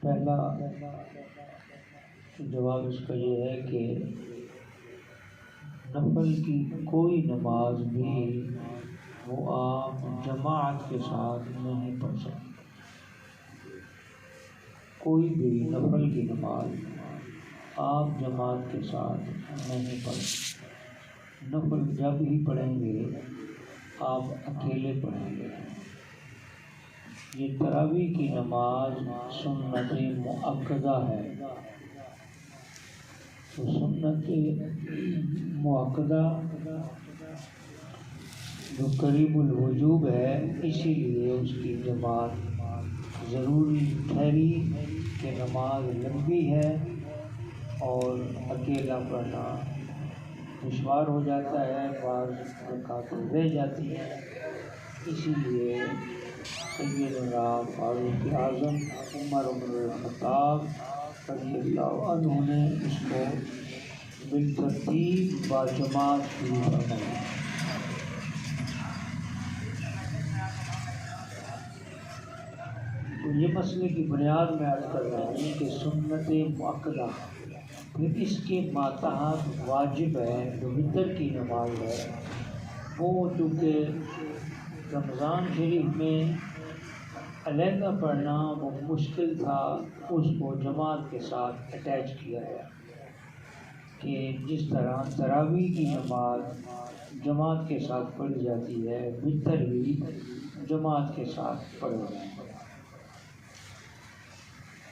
پہلا جواب اس کا یہ ہے کہ نفل کی کوئی نماز بھی وہ آپ جماعت کے ساتھ نہیں پڑھ سکتے۔ کوئی بھی نفل کی نماز آپ جماعت کے ساتھ نہیں پڑھ سکتے۔ نفل جب ہی پڑھیں گے آپ اکیلے پڑھیں گے۔ یہ تراویح کی نماز سنت مؤکدہ ہے، تو سنت مؤکدہ جو قریب الوجوب ہے، اسی لیے اس کی جماعت ضروری ٹھہری کہ نماز لمبی ہے اور اکیلا پڑھنا دشوار ہو جاتا ہے، بعض رکعتیں رہ جاتی ہیں، اسی لیے سیدنا فاروق اعظم عمر بن الخطاب رضی اللہ عنہ نے اس کو بالترتیب باجماعت شروع فرمائی۔ تو یہ مسئلے کی بنیاد میں عرض کر رہا ہوں کہ سنت مؤکدہ، پھر اس کے ماتحت واجب ہے جو وتر کی نماز ہے، وہ چونکہ رمضان شریف میں علیحدہ پڑھنا وہ مشکل تھا، اس کو جماعت کے ساتھ اٹیچ کیا گیا کہ جس طرح تراویح کی نماز جماعت کے ساتھ پڑھی جاتی ہے، وتر بھی جماعت کے ساتھ پڑھا جاتا ہے۔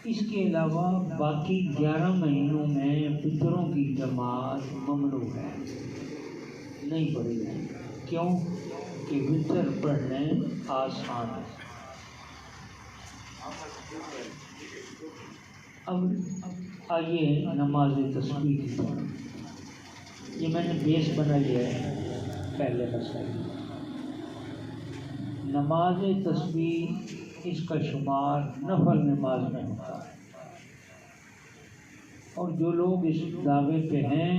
اس کے علاوہ باقی 11 مہینوں میں وتروں کی جماعت ممنوع ہے، نہیں پڑھی جائے۔ کیوں؟ کہ وتر پڑھنے آسان ہے۔ اب آئیے نماز تسبیح کی طرف۔ یہ میں نے بیس بنا لیا ہے پہلے مسئلے۔ نماز تسبیح اس کا شمار نفل نماز میں ہوتا ہے، اور جو لوگ اس دعوے پہ ہیں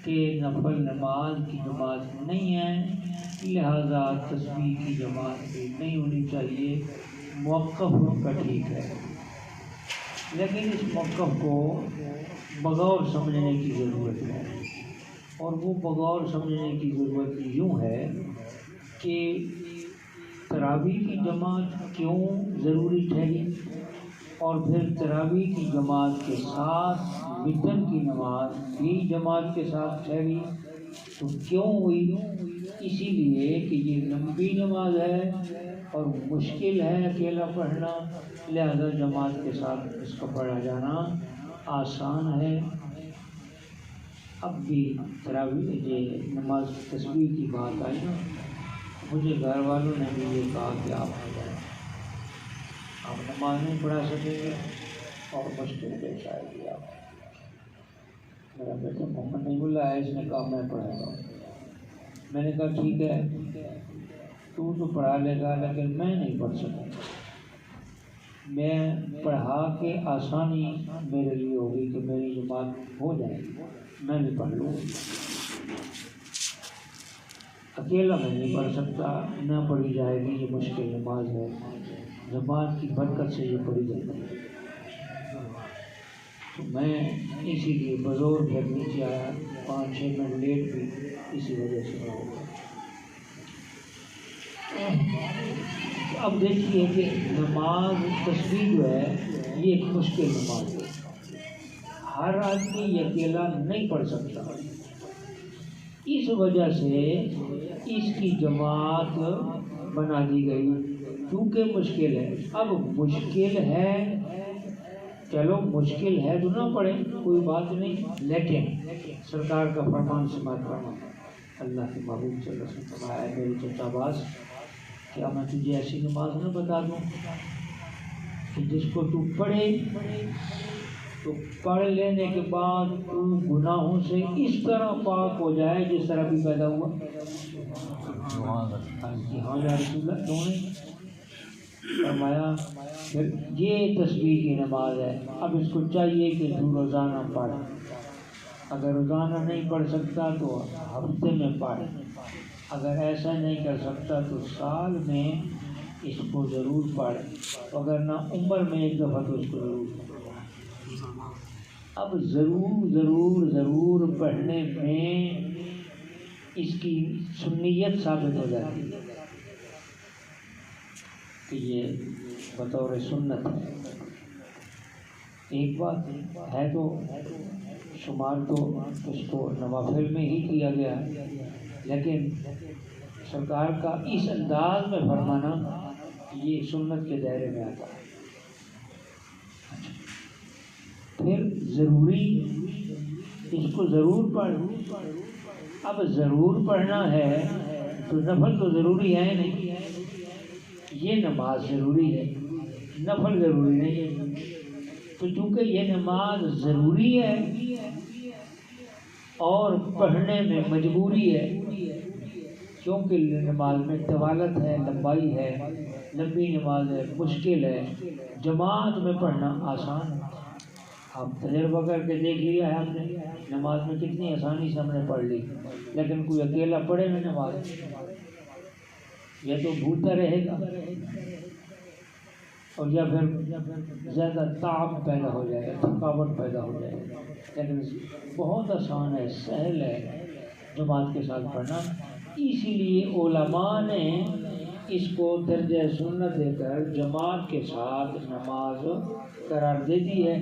کہ نفل نماز کی جماعت نہیں ہے، لہذا تسبیح کی جماعت بھی نہیں ہونی چاہیے، موقف ان کا ٹھیک ہے، لیکن اس موقف کو بغور سمجھنے کی ضرورت ہے، اور وہ بغور سمجھنے کی ضرورت یوں ہے کہ تراویح کی جماعت کیوں ضروری ٹھہری، اور پھر تراویح کی جماعت کے ساتھ وتر کی نماز بھی جماعت کے ساتھ ٹھہری تو کیوں ہوئی؟ اسی لیے کہ یہ لمبی نماز ہے اور مشکل ہے اکیلا پڑھنا، لہذا جماعت کے ساتھ اس کا پڑھا جانا آسان ہے۔ اب بھی تراویح یہ نماز تسبیح کی بات آئی نا، مجھے گھر والوں نے بھی یہ کہا کہ آپ آ جائیں، آپ نماز نہیں پڑھا سکیں گے اور مشکل پیش آئے گی آپ۔ میرا بیٹا محمد نہیں بولا ہے، اس نے کہا میں پڑھا گا۔ میں نے کہا ٹھیک ہے، تو پڑھا لے گا لیکن میں نہیں پڑھ سکوں گا۔ میں پڑھا کے آسانی میرے لیے ہوگی کہ میری جماعت ہو جائے گی، میں بھی پڑھ لوں۔ اکیلا میں نہیں پڑھ سکتا، نہ پڑھی جائے گی، یہ مشکل نماز ہے، جماعت کی برکت سے یہ پڑھی جاتی ہے۔ تو میں اسی لیے بزور پھر نیچے آیا، 5-6 منٹ لیٹ بھی اسی وجہ سے ہو گیا۔ اب دیکھیے کہ نماز تسبیح جو ہے یہ ایک مشکل نماز ہے، ہر آدمی یہ اکیلا نہیں پڑھ سکتا، اس وجہ سے اس کی جماعت بنا دی گئی کیونکہ مشکل ہے۔ اب مشکل ہے، چلو مشکل ہے تو نہ پڑھیں، کوئی بات نہیں، لیکن سرکار کا فرمان سماعت فرما، اللہ کے محبوب صلی اللہ علیہ وسلم فرمایا، میری چچا باز کیا میں تجھے ایسی نماز نہ بتا دوں کہ جس کو تو پڑھے تو پڑھ لینے کے بعد تو گناہوں سے اس طرح پاک ہو جائے جس طرح بھی پیدا ہوا؟ ہاں یا رسول اللہ، کیوں نہیں؟ فرمایا پھر یہ تسبیح کی نماز ہے، اب اس کو چاہیے کہ تو روزانہ پڑھ، اگر روزانہ نہیں پڑھ سکتا تو ہفتے میں پڑھ، اگر ایسا نہیں کر سکتا تو سال میں اس کو ضرور پڑھ، اگر نہ عمر میں ایک دفعہ تو اس کو ضرور پڑھ۔ اب ضرور ضرور ضرور پڑھنے میں اس کی سنیت ثابت ہو جاتی ہے کہ یہ بطور سنت ہے۔ ایک بات ہے تو شمار تو اس کو نوافل میں ہی کیا گیا ہے، لیکن سرکار کا اس انداز میں فرمانا یہ سنت کے دائرے میں آتا ہے۔ پھر ضروری اس کو ضرور پڑھ۔ اب ضرور پڑھنا ہے تو نفل تو ضروری ہے نہیں، یہ نماز ضروری ہے، نفل ضروری نہیں ہے۔ تو چونکہ یہ نماز ضروری ہے اور پڑھنے میں مجبوری ہے، کیونکہ نماز میں طوالت ہے، لمبائی ہے، لمبی نماز ہے، مشکل ہے، جماعت میں پڑھنا آسان ہے۔ آپ تجربہ کر کے دیکھ لیا ہے آپ نے، نماز میں کتنی آسانی سے ہم نے پڑھ لی، لیکن کوئی اکیلا پڑھے میں نماز یا تو بھولتا رہے گا اور یا پھر زیادہ تعب پیدا ہو جائے گا، تھکاوٹ پیدا ہو جائے گا۔ لیکن بہت آسان ہے، سہل ہے جماعت کے ساتھ پڑھنا۔ اسی لیے علماء نے اس کو درجہ سنت دے کر جماعت کے ساتھ نماز قرار دے دی ہے،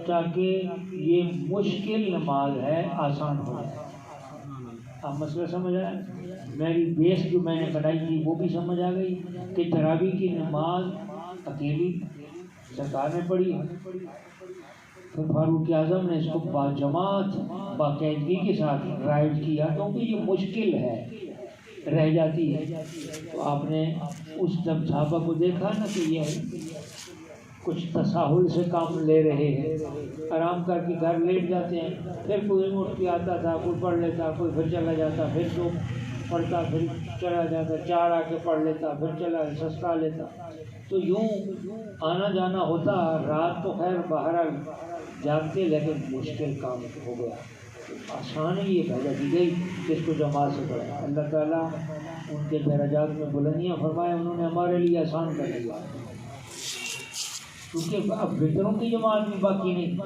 تاکہ یہ مشکل نماز ہے آسان ہو جائے۔ آپ مسئلہ سمجھ آیا؟ میری بیس جو میں نے بنائی تھی وہ بھی سمجھ آ گئی کہ تراویح کی نماز اکیلی سرکار نے پڑھی، پھر فاروق اعظم نے اس کو باجماعت باقاعدگی کے ساتھ رائج کیا، کیونکہ یہ مشکل ہے، رہ جاتی ہے۔ تو آپ نے اس جب صحابہ کو دیکھا نا کہ یہ کچھ تساہل سے کام لے رہے ہیں، آرام کر کے گھر لیٹ جاتے ہیں، پھر کوئی اٹھ کے آتا تھا، کوئی پڑھ لیتا، کوئی پھر چلا جاتا، پھر دو پڑھتا، پھر چلا جاتا، چار آ کے پڑھ لیتا، پھر چلا سستا لیتا، تو یوں آنا جانا ہوتا۔ رات تو خیر باہر جاگتے، لیکن مشکل کام ہو گیا۔ آسانی یہ بھیجا دی گئی جس کو جماعت سے پڑھا۔ اللہ تعالیٰ ان کے درجات میں بلندیاں فرمائے، انہوں نے ہمارے لیے آسان کر دیا، کیونکہ اب وطروں کی جماعت بھی باقی نہیں۔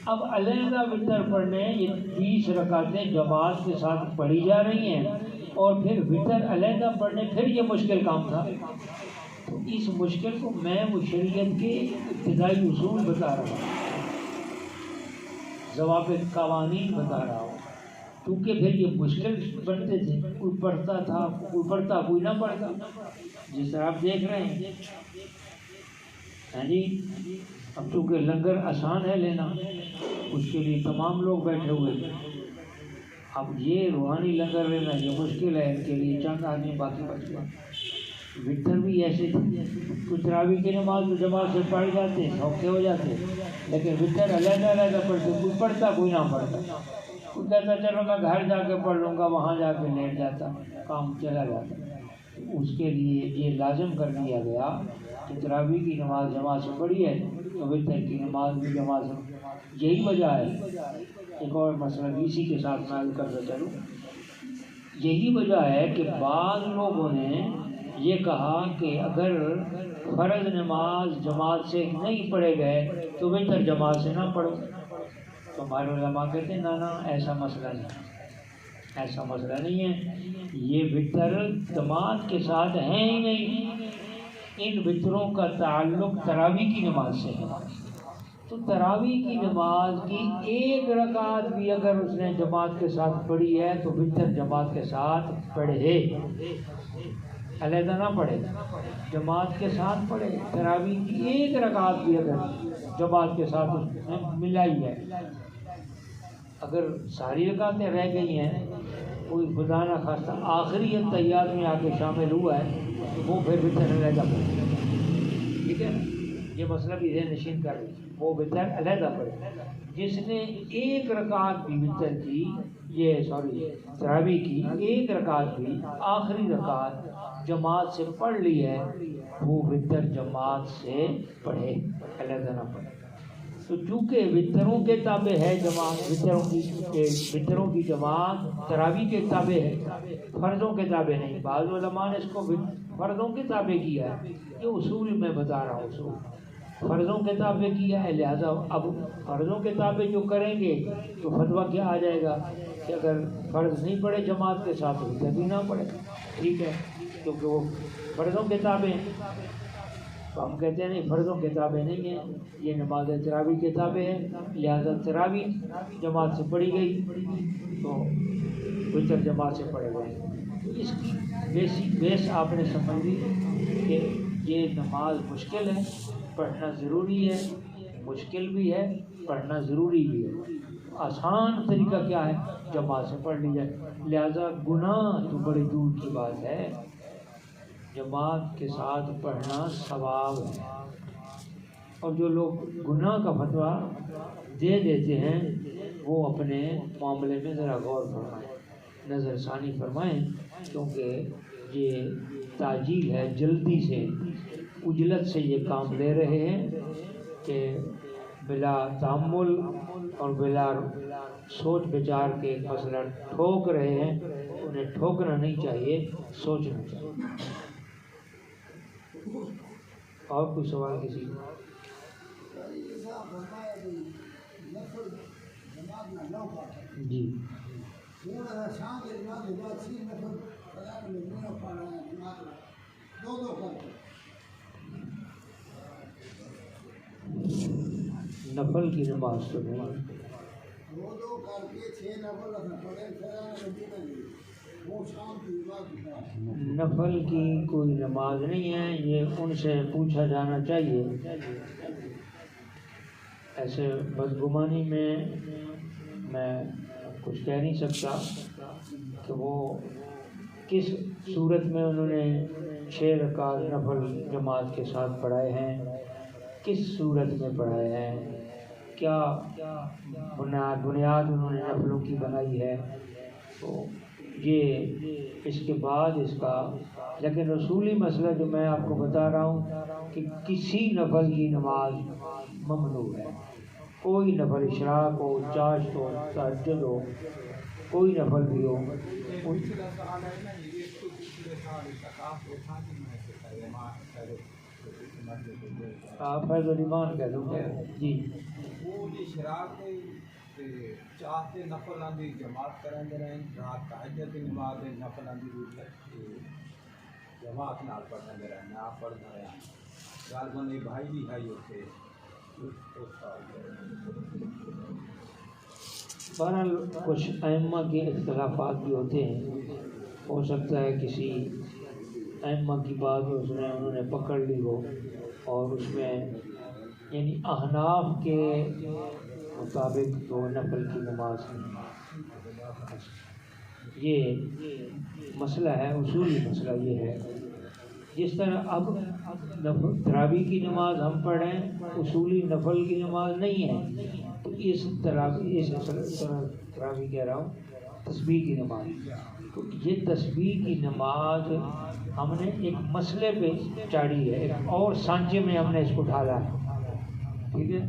اب علیحدہ وطر پڑھنے یہ 20 رکعتیں جماعت کے ساتھ پڑھی جا رہی ہیں، اور پھر وطر علیحدہ پڑھنے پھر یہ مشکل کام تھا۔ تو اس مشکل کو میں وہ شریعت کے ابتدائی اصول بتا رہا ہوں، ضوابط قوانین بتا رہا ہوں، کیونکہ پھر یہ مشکل بنتے تھے، کوئی پڑھتا تھا، کوئی پڑھتا، کوئی نہ پڑھتا، جس طرح آپ دیکھ رہے ہیں۔ ہاں جی، اب چونکہ لنگر آسان ہے لینا، اس کے لیے تمام لوگ بیٹھے ہوئے ہیں۔ اب یہ روحانی لنگر لینا یہ مشکل ہے، ان کے لیے چند آدمی باقی بچ گئے۔ وطر بھی ایسے تھے، کچھ تراویح کی نماز میں جماعت سے پڑھ جاتے، سوکھے ہو جاتے، لیکن وطر علیحدہ علیحدہ پڑھتے، کوئی پڑھتا کوئی نہ پڑھتا، کوئی کہتا چلو میں گھر جا کے پڑھ لوں گا، وہاں جا کے لیٹ جاتا، کام چلا جاتا۔ اس کے لیے یہ لازم کر دیا گیا کہ تراویح کی نماز جماعت سے پڑھی ہے تو وطر کی نماز بھی جماعت سے۔ یہی وجہ ہے، ایک اور مسئلہ اسی کے ساتھ میں کرتا چلوں، یہی وجہ ہے کہ بعض لوگوں نے یہ کہا کہ اگر فرض نماز جماعت سے نہیں پڑھے گئے تو وطر جماعت سے نہ پڑھو۔ تو ہمارے علماء کہتے ہیں نا ایسا مسئلہ نہیں، ایسا مسئلہ نہیں ہے، یہ وطر جماعت کے ساتھ ہیں ہی نہیں، ان وطروں کا تعلق تراویح کی نماز سے ہے۔ تو تراویح کی نماز کی ایک رکعت بھی اگر اس نے جماعت کے ساتھ پڑھی ہے تو وطر جماعت کے ساتھ پڑھے، علیحدہ نہ پڑھے، جماعت کے ساتھ پڑھے۔ تراویح کی ایک رکعت بھی اگر جماعت کے ساتھ اس نے ملائی ہے، اگر ساری رکعتیں رہ گئی ہیں، کوئی خدا نہ خواستہ آخری التحیات میں آ کے شامل ہوا ہے، وہ پھر وطر علیحدہ پڑھے، ٹھیک ہے نا؟ یہ مسئلہ بھی ذہن نشین کر رہی، وہ وطر علیحدہ پڑھے۔ جس نے ایک رکعت بھی وطر کی، تراویح کی ایک رکعت بھی آخری رکعت جماعت سے پڑھ لی ہے، وہ وطر جماعت سے پڑھے، علیحدہ نہ پڑھے۔ تو چونکہ وطروں کے تابع ہے جماعت، وطروں کی جماعت تراویح کے تابع ہے، فرضوں کے تابع نہیں۔ بعض علماء نے اس کو فرضوں کے تابع کیا ہے، یہ اصول میں بتا رہا ہوں، اصول فرضوں کے تابع کیا ہے، لہذا اب فرضوں کے تابع جو کریں گے تو فتویٰ کیا آ جائے گا کہ اگر فرض نہیں پڑے جماعت کے ساتھ تو کبھی نہ پڑے، ٹھیک ہے، کیونکہ وہ فرضوں کے تابع ہیں۔ تو ہم کہتے ہیں نہیں، فرضوں کے تابع نہیں ہے، یہ نماز تراویح کے تابع ہے، لہذا تراویح جماعت سے پڑھی گئی تو وتر جماعت سے پڑھے گئے۔ تو اس کی بیسک بیس آپ نے سمجھ لی کہ یہ نماز مشکل ہے، پڑھنا ضروری ہے، مشکل بھی ہے، پڑھنا ضروری بھی ہے۔ آسان طریقہ کیا ہے؟ جماعت سے پڑھ لی جائے، لہذا گناہ تو بڑی دور کی بات ہے، جماعت کے ساتھ پڑھنا ثواب ہے۔ اور جو لوگ گناہ کا فتویٰ دے دیتے ہیں وہ اپنے معاملے میں ذرا غور فرمائیں، نظر ثانی فرمائیں، کیونکہ یہ تعجیل ہے، جلدی سے عجلت سے یہ کام لے رہے ہیں کہ بلا تأمل اور بلا سوچ بچار کے ایک مسئلہ ٹھوک رہے ہیں، انہیں ٹھوکنا نہیں چاہیے، سوچنا چاہیے۔ اور کوئی سوال کسی کو؟ جی نفل کی نماز تو نہیں، نفل کی کوئی نماز نہیں ہے، یہ ان سے پوچھا جانا چاہیے۔ ایسے بدگمانی میں کچھ کہہ نہیں سکتا کہ وہ کس صورت میں انہوں نے 6 رکعت نفل جماعت کے ساتھ پڑھائے ہیں، کس صورت میں پڑھائے ہیں، کیا بنیاد انہوں نے نفلوں کی بنائی ہے، تو یہ اس کے بعد اس کا، لیکن رسولی مسئلہ جو میں آپ کو بتا رہا ہوں کہ کسی نفل کی نماز ممنوع ہے، کوئی نفل، اشراق ہو، چاشت ہو، تہجد ہو، کوئی نفل بھی ہو۔ آپ فیض الایمان کہہ دوں گے جی، چاہتے نفل آندی جماعت کریں رہیں، رات تہجد کی نماز نفل آندی جماعت نال پڑھیں رہیں، نہ پڑھنا رہیں، گال بندی بھائی بھی ہے ہوتے۔ بہرحال کچھ ائمہ کے اختلافات بھی ہوتے ہیں، ہو سکتا ہے کسی ائمہ کی بات انہوں نے پکڑ لی ہو اور اس میں یعنی احناف کے مطابق تو نفل کی نماز نہیں۔ یہ مسئلہ ہے، اصولی مسئلہ یہ ہے، جس طرح اب تراویح کی نماز ہم پڑھیں اصولی نفل کی نماز نہیں ہے، تو اس طرح تراویح کہہ رہا ہوں، تسبیح کی نماز، تو یہ تسبیح کی نماز ہم نے ایک مسئلے پہ چاڑی ہے، ایک اور سانچے میں ہم نے اس کو ڈھالا ہے، ٹھیک ہے،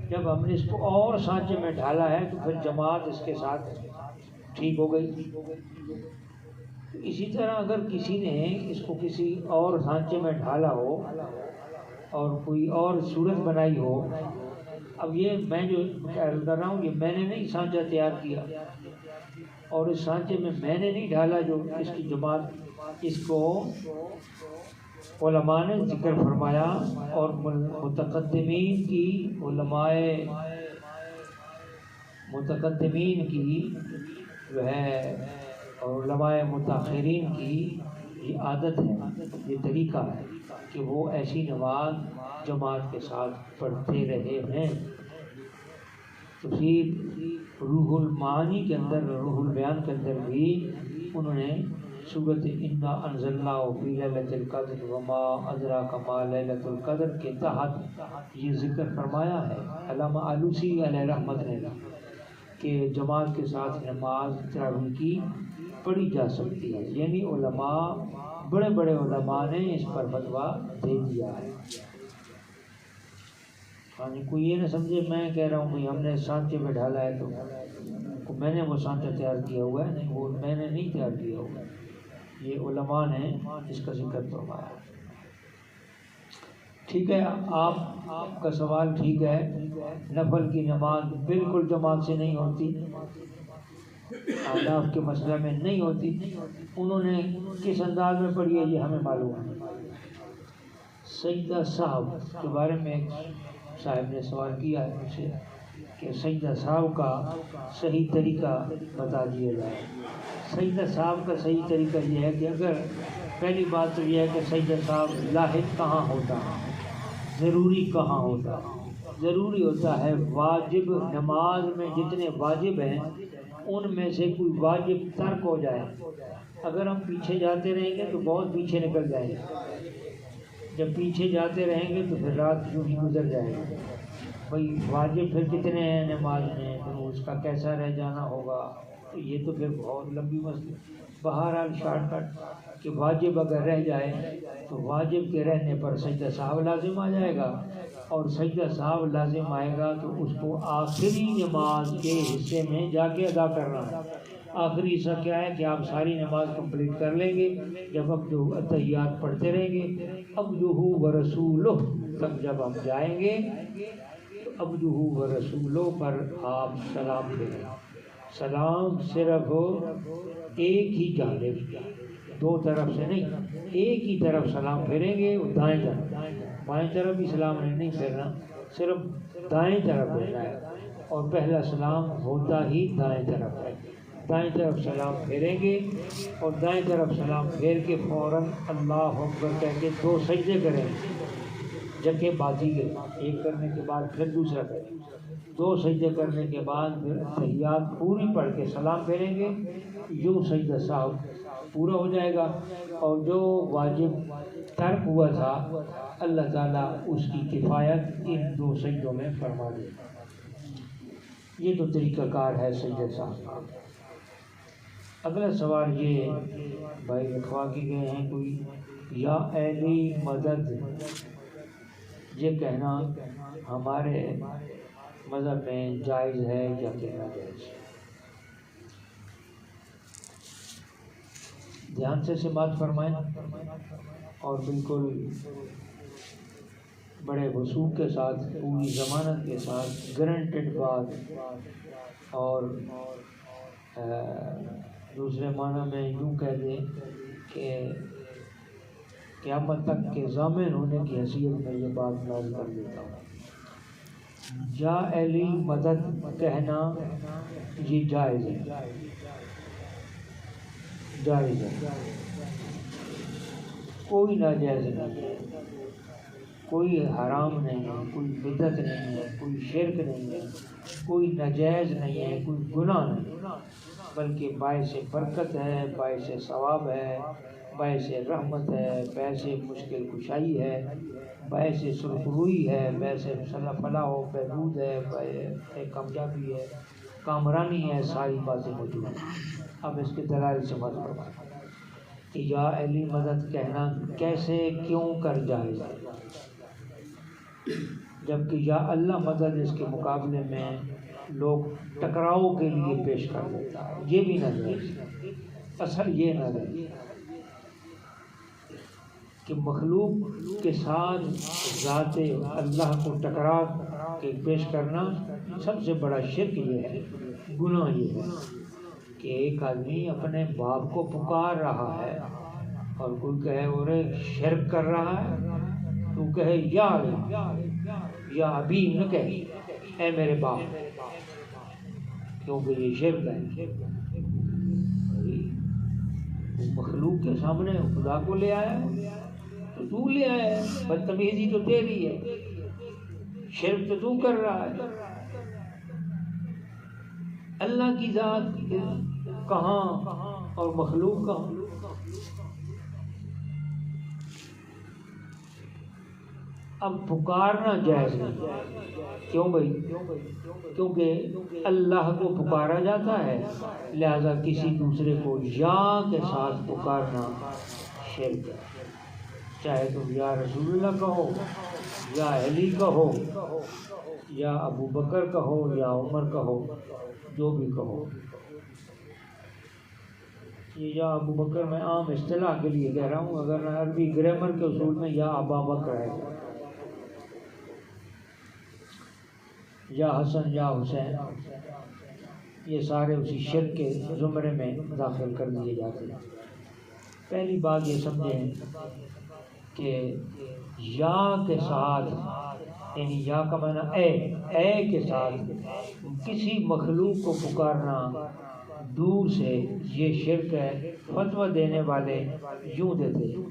جب ہم نے اس کو اور سانچے میں ڈھالا ہے تو پھر جماعت اس کے ساتھ ٹھیک ہو گئی۔ اسی طرح اگر کسی نے اس کو کسی اور سانچے میں ڈھالا ہو اور کوئی اور صورت بنائی ہو، اب یہ میں جو کر رہا ہوں یہ میں نے نہیں سانچہ تیار کیا، اور اس سانچے میں میں نے نہیں ڈھالا جو اس کی جماعت، اس کو علماء نے ذکر فرمایا، اور متقدمین کی متقدمین کی جو ہے اور علماء متاخرین کی یہ عادت ہے، یہ طریقہ ہے کہ وہ ایسی نماز جماعت کے ساتھ پڑھتے رہے ہیں۔ تو پھر روح المعانی کے اندر، روح البیان کے اندر بھی انہوں نے سورۃ انا انزلناہ فی لیلۃ القدر وما ادراک ما لیلۃ القدر کے تحت یہ ذکر فرمایا ہے علامہ آلوسی علیہ رحمت نے کہ جماعت کے ساتھ نماز تراویح کی پڑھی جا سکتی ہے، یعنی علماء، بڑے بڑے علماء نے اس پر فتویٰ دے دیا ہے۔ کوئی یہ نہ سمجھے میں کہہ رہا ہوں کہ ہم نے سانچے میں ڈھالا ہے تو میں نے وہ سانچہ تیار کیا ہوا ہے، نہیں، وہ میں نے نہیں تیار کیا ہوا، یہ علماء نے اس کا ذکر فرمایا۔ ٹھیک ہے، آپ کا سوال ٹھیک ہے، نفل کی نماز بالکل جماعت سے نہیں ہوتی، اہداف کے مسئلہ میں نہیں ہوتی۔ انہوں نے کس انداز میں پڑھی ہے یہ ہمیں معلوم ہے۔ سجدہ صاحب کے بارے میں ایک صاحب نے سوال کیا ہے مجھ سے کہ سجدہ صاحب کا صحیح طریقہ بتا دیا جائے۔ سجدہ صاحب کا صحیح طریقہ یہ ہے کہ اگر پہلی بات تو یہ ہے کہ سجدہ صاحب لاحق کہاں ہوتا ہے، ضروری کہاں ہوتا ہے۔ ضروری ہوتا ہے واجب، نماز میں جتنے واجب ہیں ان میں سے کوئی واجب ترک ہو جائے۔ اگر ہم پیچھے جاتے رہیں گے تو بہت پیچھے نکل جائیں گے، جب پیچھے جاتے رہیں گے تو پھر رات یوں ہی گزر جائے گی۔ بھائی واجب پھر کتنے ہیں نماز میں، تو اس کا کیسا رہ جانا ہوگا، تو یہ تو پھر بہت لمبی مسئلہ۔ بہرحال شارٹ کٹ کہ واجب اگر رہ جائے تو واجب کے رہنے پر سجدہ صاحب لازم آ جائے گا، اور سجدہ صاحب لازم آئے گا تو اس کو آخری نماز کے حصے میں جا کے ادا کرنا ہے۔ آخری حصہ کیا ہے کہ آپ ساری نماز کمپلیٹ کر لیں گے، جب اب جو اتحیات پڑھتے رہیں گے، عبدہ ورسولہ تک جب ہم جائیں گے تو عبدہ ورسولہ پر آپ سلام پھیریں۔ سلام صرف ایک ہی جانب، دو طرف سے نہیں، ایک ہی طرف سلام پھیریں گے، دائیں طرف۔ بائیں طرف بھی سلام نہیں پھیرنا، صرف دائیں طرف پھیرنا ہے، اور پہلا سلام ہوتا ہی دائیں طرف ہے۔ دائیں طرف سلام پھیریں گے، اور دائیں طرف سلام پھیر کے فوراً اللہ اکبر کہہ کے 2 سجدے کریں گے، جگہ باتی کے ایک کرنے کے بعد پھر دوسرا کریں گے۔ 2 سجدے کرنے کے بعد پھر تحیات پوری پڑھ کے سلام پھیریں گے، یوں سجدہ صاحب پورا ہو جائے گا، اور جو واجب ترک ہوا تھا اللہ تعالیٰ اس کی کفایت ان 2 سجدوں میں فرما دے گا۔ یہ تو طریقہ کار ہے سجدہ صاحب کا۔ اگلا سوال یہ بھائی لکھوا کے گئے ہیں کوئی، یا اہلی مدد یہ کہنا ہمارے مذہب میں جائز ہے یا کہ ناجائز؟ دھیان سے سماعت فرمائیں اور بالکل بڑے وثوق کے ساتھ، پوری ضمانت کے ساتھ، گارنٹیڈ بات، اور دوسرے معنی میں یوں کہہ دیں کہ قیامت تک کے ضامن ہونے کی حیثیت میں یہ بات نازل کر دیتا ہوں۔ یا اہلی مدد کہنا یہ جائز ہے، جائز ہے، کوئی ناجائز نہیں ہے، کوئی حرام نہیں ہے، کوئی بدعت نہیں ہے، کوئی شرک نہیں ہے، کوئی ناجائز نہیں ہے، کوئی گناہ نہیں ہے، بلکہ باعث برکت ہے، باعث ثواب ہے، باعث رحمت ہے، باعث مشکل کشائی ہے، باعث سرخروئی ہے، باعث فلاح و بہبود ہے، باعث کامیابی ہے، کامرانی ہے، ساری باتیں موجود ہیں۔ اب اس کے دلائل سے بات کریں کہ یا اہلی مدد کہنا کیسے، کیوں کر جائز ہے، جبکہ یا اللہ مدد اس کے مقابلے میں لوگ ٹکراؤ کے لیے پیش کر دیتا ہے، یہ بھی نہ جائز۔ اصل یہ نہ جائز کہ مخلوق کے ساتھ ذات اللہ کو ٹکرا کے پیش کرنا سب سے بڑا شرک یہ ہے، گناہ یہ ہے کہ ایک آدمی اپنے باپ کو پکار رہا ہے اور کوئی کہے اور شرک کر رہا ہے، تو کہے یا اللہ، یا ابھی نہ کہے اے میرے باپ، کیونکہ یہ شرک ہے۔ مخلوق کے سامنے خدا کو لے آیا تو تو لے آیا ہے، بدتمیزی تو تیری ہے، شرک تو تو کر رہا ہے۔ اللہ کی ذات کہاں اور مخلوق کہاں؟ اب پکارنا جائز نہیں، کیوں بھائی؟ کیونکہ اللہ کو پکارا جاتا ہے، لہذا کسی دوسرے کو یا کے ساتھ پکارنا شرک ہے، چاہے تم یا رسول اللہ کہو، یا علی کہو، یا ابو بکر کہو، یا عمر کہو، جو بھی کہو۔ یہ یا ابو بکر میں عام اصطلاح کے لیے کہہ رہا ہوں، اگر عربی گرامر کے اصول میں یا ابا بکر ہے، یا حسن یا حسین، یہ سارے اسی شرک کے زمرے میں داخل کر دیے جاتے ہیں۔ پہلی بات یہ سمجھیں کہ یا کے ساتھ، یعنی یا کا معنی اے کے ساتھ کسی مخلوق کو پکارنا دور سے یہ شرک ہے۔ فتویٰ دینے والے یوں دیتے ہیں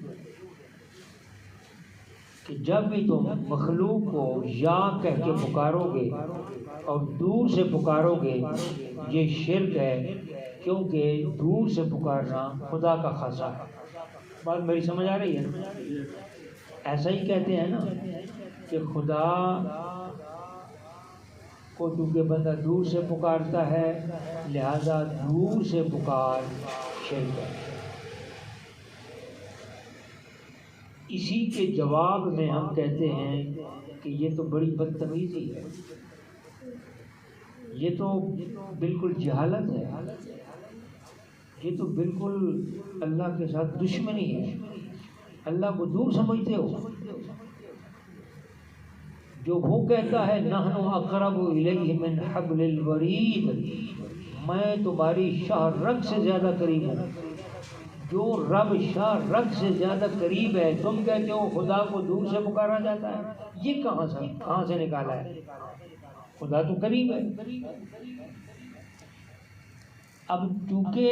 کہ جب بھی تم مخلوق کو یا کہہ کے پکارو گے اور دور سے پکارو گے یہ شرک ہے، کیونکہ دور سے پکارنا خدا کا خاصہ ہے۔ بات میری سمجھ آ رہی ہے؟ ایسا ہی کہتے ہیں نا کہ خدا کو چونکہ بندہ دور سے پکارتا ہے لہذا دور سے پکار شرک ہے۔ اسی کے جواب میں ہم کہتے ہیں کہ یہ تو بڑی بدتمیزی ہے، یہ تو بالکل جہالت ہے، یہ تو بالکل اللہ کے ساتھ دشمنی ہے۔ اللہ کو دور سمجھتے ہو؟ جو وہ کہتا ہے نحن اقرب الیہ من حبل الورید، میں تمہاری شاہ رگ سے زیادہ قریب ہوں، جو رب شاہ رگ سے زیادہ قریب ہے تم کہتے ہو خدا کو دور سے پکارا جاتا ہے؟ یہ کہاں سے نکالا ہے؟ خدا تو قریب ہے۔ اب چونکہ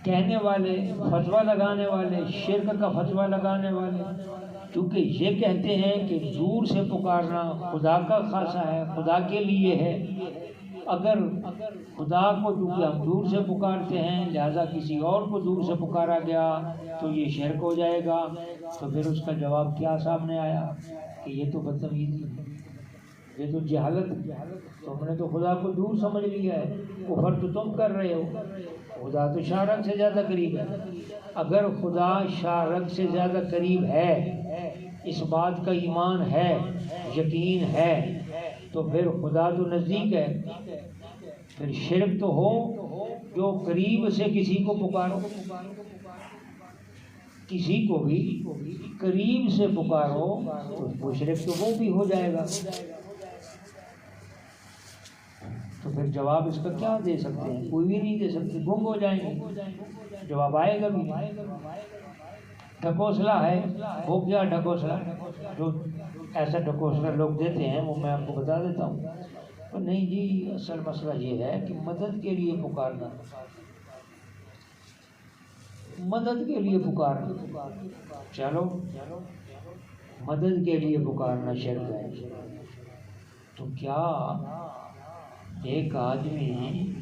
کہنے والے، فتویٰ لگانے والے، شرک کا فتویٰ لگانے والے چونکہ یہ کہتے ہیں کہ دور سے پکارنا خدا کا خاصہ ہے، خدا کے لیے ہے، اگر خدا کو چونکہ ہم دور سے پکارتے ہیں لہذا کسی اور کو دور سے پکارا گیا تو یہ شرک ہو جائے گا۔ تو پھر اس کا جواب کیا سامنے آیا کہ یہ تو بدتمیزی ہے، یہ تو جہالت، تم نے تو خدا کو دور سمجھ لیا ہے، کفر تو تم کر رہے ہو، خدا تو شاہ رگ سے زیادہ قریب ہے۔ اگر خدا شاہ رگ سے زیادہ قریب ہے، اس بات کا ایمان ہے، یقین ہے، تو پھر خدا تو نزدیک ہے، پھر شرک تو ہو جو قریب سے کسی کو پکارو، کسی کو بھی قریب سے پکارو تو مشرک تو وہ بھی ہو جائے گا۔ تو پھر جواب اس کا کیا دے سکتے ہیں؟ کوئی بھی نہیں دے سکتے، گم ہو جائیں گے، جواب آئے گا بھی نہیں۔ ڈھکوسلا ہے، وہ کیا ڈھکوسلا، جو ایسا ڈھکوسلا لوگ دیتے ہیں وہ میں آپ کو بتا دیتا ہوں۔ تو نہیں جی، اصل مسئلہ یہ ہے کہ مدد کے لیے پکارنا، مدد کے لیے پکارنا، چلو مدد کے لیے پکارنا شرک ہے۔ تو کیا ایک آدمی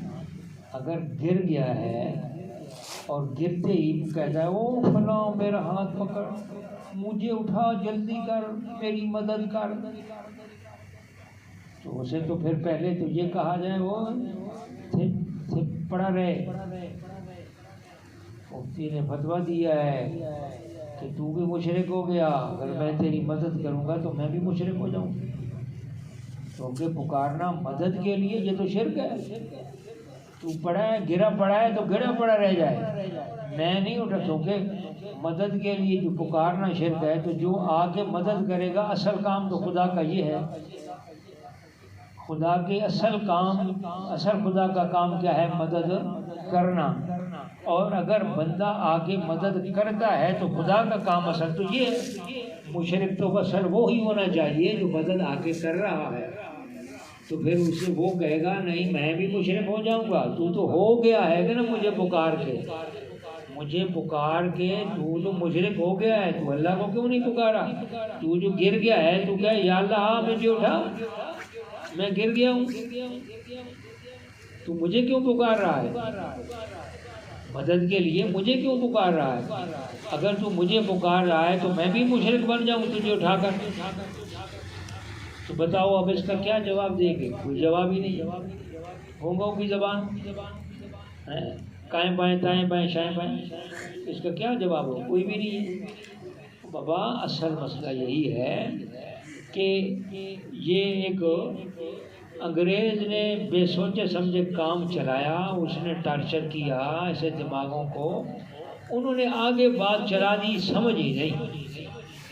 اگر گر گیا ہے اور گرتے ہی کہتا ہے او فلاں میرا ہاتھ پکڑ، مجھے اٹھا، جلدی کر، میری مدد کر، تو اسے تو پھر پہلے تو یہ کہا جائے وہ پڑا رہے۔ مفتی نے فتویٰ دیا ہے کہ تو بھی مشرک ہو گیا، اگر میں تیری مدد کروں گا تو میں بھی مشرک ہو جاؤں، کیونکہ پکارنا مدد کے لیے یہ تو شرک ہے۔ تو پڑا ہے، گرا پڑا ہے تو گرا پڑا رہ جائے، میں نہیں اٹھا، کیونکہ مدد کے لیے جو پکارنا شرک ہے، تو جو آ کے مدد کرے گا، اصل کام تو خدا کا یہ ہے، خدا کے اصل خدا کا کام کیا ہے؟ مدد کرنا۔ اور اگر بندہ آگے مدد کرتا ہے تو خدا کا کام اصل تو یہ ہے۔ مشرک تو اصل وہی ہونا چاہیے جو مدد آگے کر رہا ہے، تو پھر اسے وہ کہے گا نہیں میں بھی مشرک ہو جاؤں گا، تو ہو گیا ہے کہ نا، مجھے پکار کے تو مشرک ہو گیا ہے، تو اللہ کو کیوں نہیں پکارا؟ تو جو گر گیا ہے تو کہے یا اللہ مجھے اٹھا، میں گر گیا ہوں، تو مجھے کیوں پکار رہا ہے؟ مدد کے لیے مجھے کیوں پکار رہا ہے؟ اگر تو مجھے پکار رہا ہے تو میں بھی مشرک بن جاؤں تجھے اٹھا کر؟ تو بتاؤ اب اس کا کیا جواب دے گے؟ کوئی جواب ہی نہیں، ہونگوں کی زبان، کائیں بائیں تائیں بائیں شائیں بائیں، اس کا کیا جواب ہو؟ کوئی بھی نہیں ہے۔ بابا اصل مسئلہ یہی ہے کہ یہ ایک انگریز نے بے سوچے سمجھے کام چلایا، اس نے ٹارچر کیا ایسے دماغوں کو، انہوں نے آگے بات چلا دی، سمجھ ہی نہیں۔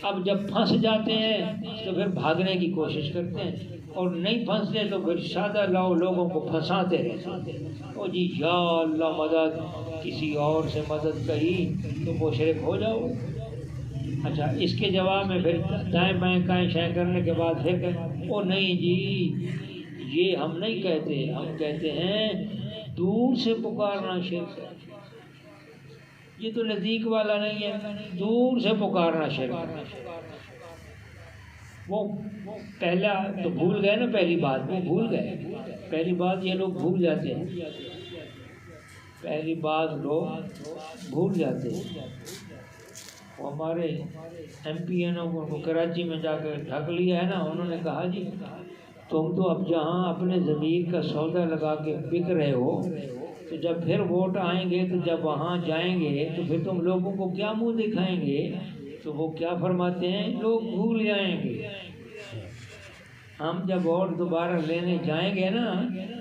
اب جب پھنس جاتے ہیں تو پھر بھاگنے کی کوشش کرتے ہیں، اور نہیں پھنستے تو پھر سادہ لوگوں کو پھنساتے رہتے ہیں۔ او جی یا اللہ مدد، کسی اور سے مدد کہی تو مشرک ہو جاؤ۔ اچھا اس کے جواب میں پھر دائیں بائیں کائیں شائیں کرنے کے بعد پھر کہیں او نہیں جی یہ ہم نہیں کہتے، ہم کہتے ہیں دور سے پکارنا شرک ہے، یہ تو نزدیک والا نہیں ہے، دور سے پکارنا شرک ہے۔ وہ پہلا تو بھول گئے نا، پہلی بات وہ بھول گئے، پہلی بات یہ لوگ بھول جاتے ہیں، پہلی بات لوگ بھول جاتے ہیں۔ وہ ہمارے ایم پی اینوں کو کراچی میں جا کے ڈھک لیا ہے نا، انہوں نے کہا جی تم تو اب جہاں اپنے ضمیر کا سودا لگا کے بک رہے ہو، تو جب پھر ووٹ آئیں گے تو جب وہاں جائیں گے تو پھر تم لوگوں کو کیا منہ دکھائیں گے؟ تو وہ کیا فرماتے ہیں، لوگ بھول جائیں گے۔ ہم جب ووٹ دوبارہ لینے جائیں گے نا،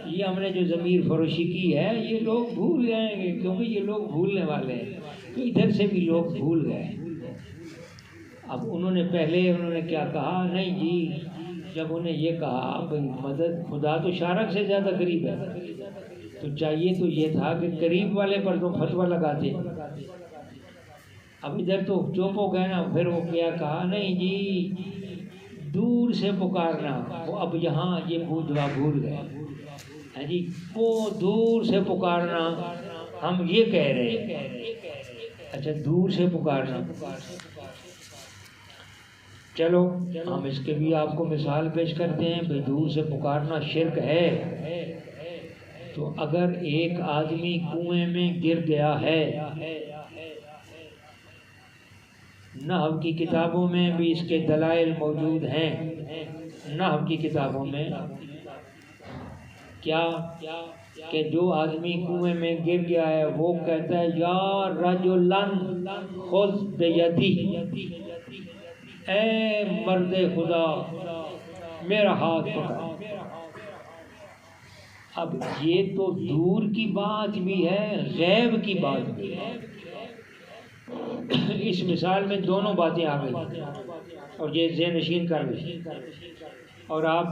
یہ ہم نے جو ضمیر فروشی کی ہے یہ لوگ بھول جائیں گے، کیونکہ یہ لوگ بھولنے والے ہیں، تو ادھر سے بھی لوگ بھول گئے۔ اب انہوں نے کیا کہا، نہیں جی جب انہیں یہ کہا بھئی مدد خدا تو شارک سے زیادہ قریب ہے، تو چاہیے تو یہ تھا کہ قریب والے پر تو فتویٰ لگاتے۔ اب ادھر تو چوپ ہو گئے نا، پھر وہ کیا کہا، نہیں جی دور سے پکارنا، وہ اب یہاں یہ بھول گئے ہیں جی، وہ دور سے پکارنا ہم یہ کہہ رہے ہیں۔ اچھا دور سے پکارنا، چلو ہم اس کے بھی آپ کو مثال پیش کرتے ہیں، بھئی دور سے پکارنا شرک ہے۔ تو اگر ایک آدمی کنویں میں گر گیا ہے، نحو کی کتابوں میں بھی اس کے دلائل موجود ہیں، نحو کی کتابوں میں کیا کہ جو آدمی کنویں میں گر گیا ہے وہ کہتا ہے یا رجلن خذ بیدی، اے مرد خدا میرا ہاتھ پکڑ۔ اب یہ تو دور کی بات بھی ہے، غیب کی بات بھی ہے۔ اس مثال میں دونوں باتیں آ گئی اور یہ ذہن نشین کر لی، اور آپ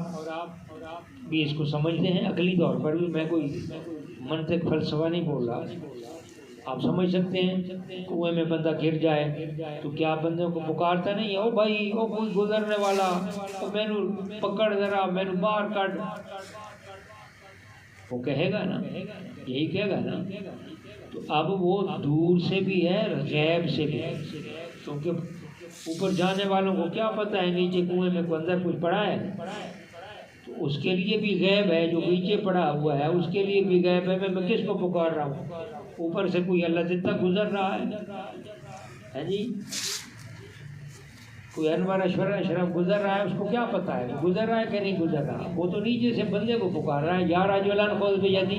بھی اس کو سمجھتے ہیں عقلی طور پر بھی، میں کوئی منطق فلسفہ نہیں بول رہا، آپ سمجھ سکتے ہیں۔ کنویں میں بندہ گر جائے تو کیا بندوں کو پکارتا نہیں ہے، او بھائی او کوئی گزرنے والا، او مینو پکڑ ذرا، مینو باہر کٹ، وہ کہے گا نا، یہی کہے گا نا۔ تو اب وہ دور سے بھی ہے، غیب سے بھی ہے، کیونکہ اوپر جانے والوں کو کیا پتہ ہے نیچے کنویں میں اندر کچھ پڑا ہے، تو اس کے لیے بھی غیب ہے، جو نیچے پڑا ہوا ہے اس کے لیے بھی غیب ہے، میں کس کو پکار رہا ہوں، اوپر سے کوئی اللہ سے تک گزر رہا ہے جی، کوئی انور اشرف گزر رہا ہے، اس کو کیا پتہ ہے وہ گزر رہا ہے کہ نہیں گزر رہا، وہ تو نیچے سے بندے کو پکار رہا ہے، یا رجلن خذ بیدی،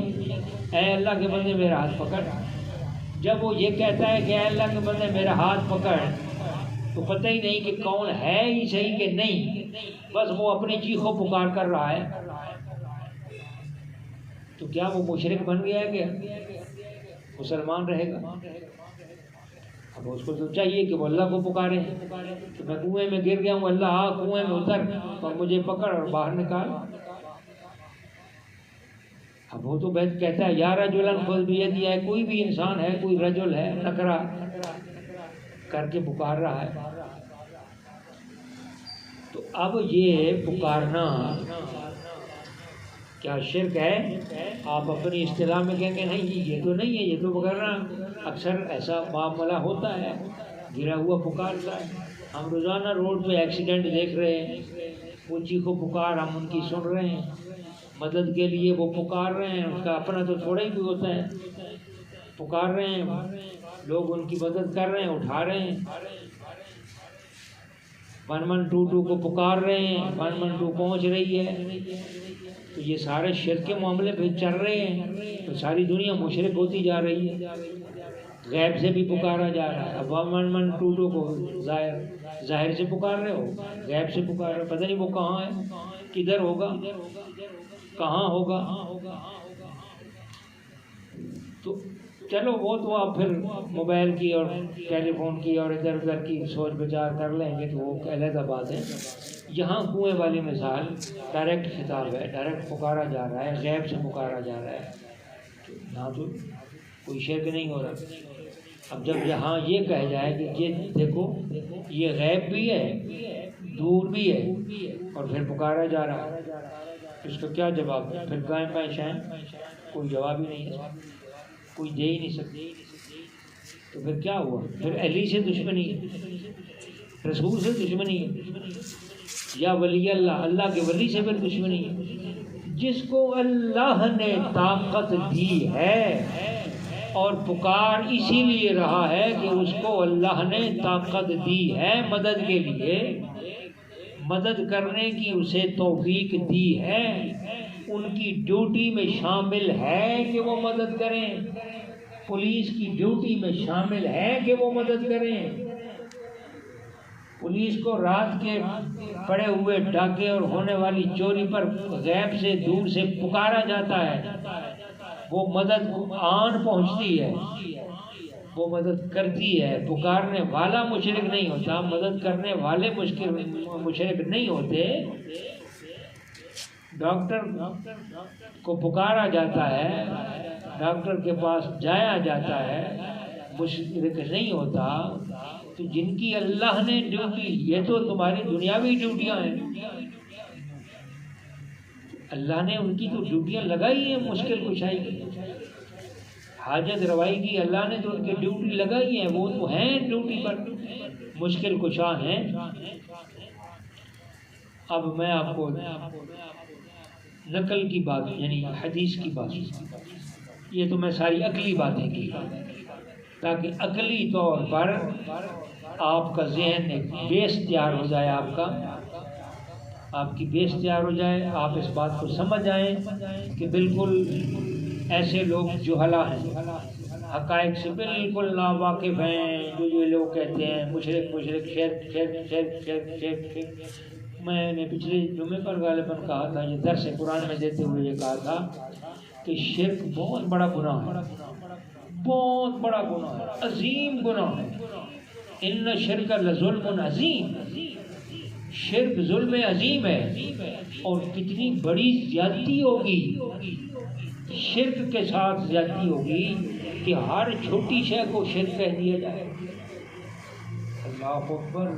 اے اللہ کے بندے میرا ہاتھ پکڑ۔ جب وہ یہ کہتا ہے کہ اے اللہ کے بندے میرا ہاتھ پکڑ، تو پتہ ہی نہیں کہ کون ہے ہی صحیح کہ نہیں، بس وہ اپنی چیخوں پکار کر رہا ہے، تو کیا وہ مشرک بن گیا ہے کہ مسلمان رہے گا؟ اب اس کو تو چاہیے کہ وہ اللہ کو پکارے، کہ میں کنویں میں گر گیا ہوں، اللہ کنویں میں اتر اور مجھے پکڑ اور باہر نکال۔ اب وہ تو بہت کہتا ہے یا رجلن خذ بیدی، ہے کوئی بھی انسان ہے، کوئی رجل ہے، نکرا کر کے پکار رہا ہے۔ تو اب یہ پکارنا کیا شرک ہے؟ آپ اپنی اصطلاح میں کہیں گے نہیں جی یہ تو نہیں ہے، یہ تو پکارنا اکثر ایسا معاملہ ہوتا ہے، گرا ہوا پکارتا ہے۔ ہم روزانہ روڈ پہ ایکسیڈنٹ دیکھ رہے ہیں، وہ چیخو پکار ہم ان کی سن رہے ہیں، مدد کے لیے وہ پکار رہے ہیں، اس کا اپنا تو تھوڑا ہی کوئی ہوتا ہے، پکار رہے ہیں، لوگ ان کی مدد کر رہے ہیں، اٹھا رہے ہیں، 1122 کو پکار رہے ہیں، 1112 پہنچ رہی ہے، تو یہ سارے شرک کے معاملے پہ چل رہے ہیں، تو ساری دنیا مشرک ہوتی جا رہی ہے، غیب سے بھی پکارا جا رہا ہے۔ اب 1122 کو ظاہر سے پکار رہے ہو، غیب سے پکار رہے ہو، پتہ نہیں وہ کہاں ہے، کدھر ہوگا، کہاں ہوگا؟ تو چلو وہ تو آپ پھر موبائل کی اور ٹیلی فون کی اور ادھر ادھر کی سوچ بچار کر لیں گے تو وہ علیحدہ بات ہے. یہاں کنویں والی مثال ڈائریکٹ خطاب ہے، ڈائریکٹ پکارا جا رہا ہے، غیب سے پکارا جا رہا ہے. تو یہاں تو کوئی شرک نہیں ہو رہا. اب جب یہاں یہ کہہ جائے کہ یہ دیکھو یہ غیب بھی ہے دور بھی ہے اور پھر پکارا جا رہا ہے، اس کا کیا جواب ہے؟ پھر گائیں بائیں شائیں کوئی جواب ہی نہیں ہے، کوئی دے ہی نہیں سکتے. تو پھر کیا ہوا؟ پھر علی سے دشمنی، رسول سے دشمنی، یا ولی اللہ، اللہ کے ولی سے پھر دشمنی. جس کو اللہ نے طاقت دی ہے اور پکار اسی لیے رہا ہے کہ اس کو اللہ نے طاقت دی ہے مدد کے لیے، مدد کرنے کی اسے توفیق دی ہے، ان کی ڈیوٹی میں شامل ہے کہ وہ مدد کریں، پولیس کی ڈیوٹی میں شامل ہے کہ وہ مدد کریں. پولیس کو رات کے پڑے ہوئے ڈاکے اور ہونے والی چوری پر غیب سے دور سے پکارا جاتا ہے، وہ مدد آن پہنچتی ہے، وہ مدد کرتی ہے. پکارنے والا مشرک نہیں ہوتا، مدد کرنے والے مشرک نہیں ہوتے. ڈاکٹر کو پکارا جاتا ہے، ڈاکٹر کے پاس جایا جاتا ہے، مشرک نہیں ہوتا. تو جن کی اللہ نے ڈیوٹی، یہ تو تمہاری دنیاوی ڈیوٹیاں ہیں، اللہ نے ان کی تو ڈیوٹیاں لگائی ہیں مشکل کشائی کی، حاجت روائی کی اللہ نے تو ان کی ڈیوٹی لگائی ہے، وہ تو ہیں ڈیوٹی پر، مشکل کشا ہیں. اب میں آپ کو نقل کی بات یعنی حدیث کی بات، یہ تو میں ساری عقلی باتیں کی تاکہ عقلی طور پر آپ کا ذہن ایک بیس تیار ہو جائے، آپ کی بیس تیار ہو جائے، آپ اس بات کو سمجھ آئیں کہ بالکل ایسے لوگ جہلا ہیں، حقائق سے بالکل ناواقف ہیں، جو یہ لوگ کہتے ہیں مشرک شرک. میں نے پچھلے جمعے پر غالباً کہا تھا، یہ درس قرآن میں دیتے ہوئے یہ کہا تھا کہ شرک بہت بڑا گناہ ہے، بہت بڑا گناہ ہے، عظیم گناہ ہے. ان شرک لظلم عظیم، شرک ظلم عظیم ہے. اور کتنی بڑی زیادتی ہوگی، شرک کے ساتھ زیادتی ہوگی کہ ہر چھوٹی شے کو شرک کہہ دیا جائے. اللہ اکبر.